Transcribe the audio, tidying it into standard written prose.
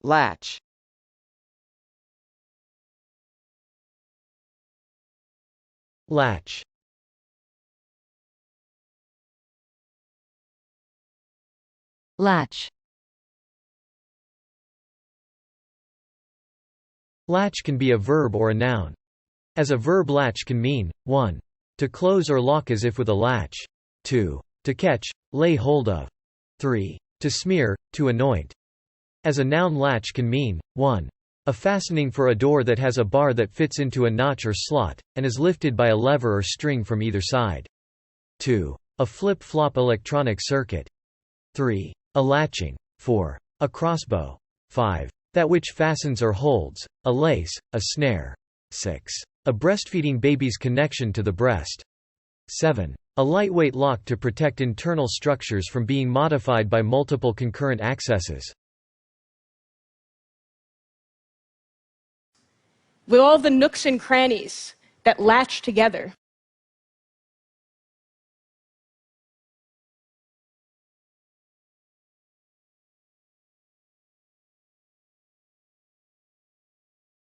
latch, latch, latch. Latch can be a verb or a noun. As a verb, latch can mean 1. To close or lock as if with a latch, 2. To catch, lay hold of, 3. To smear, to anoint. As a noun, latch can mean 1. A fastening for a door that has a bar that fits into a notch or slot, and is lifted by a lever or string from either side. 2. A flip-flop electronic circuit. 3. A latching. 4. A crossbow. 5. That which fastens or holds, a lace, a snare. 6. A breastfeeding baby's connection to the breast. 7. A lightweight lock to protect internal structures from being modified by multiple concurrent accesses. With all the nooks and crannies that latch together,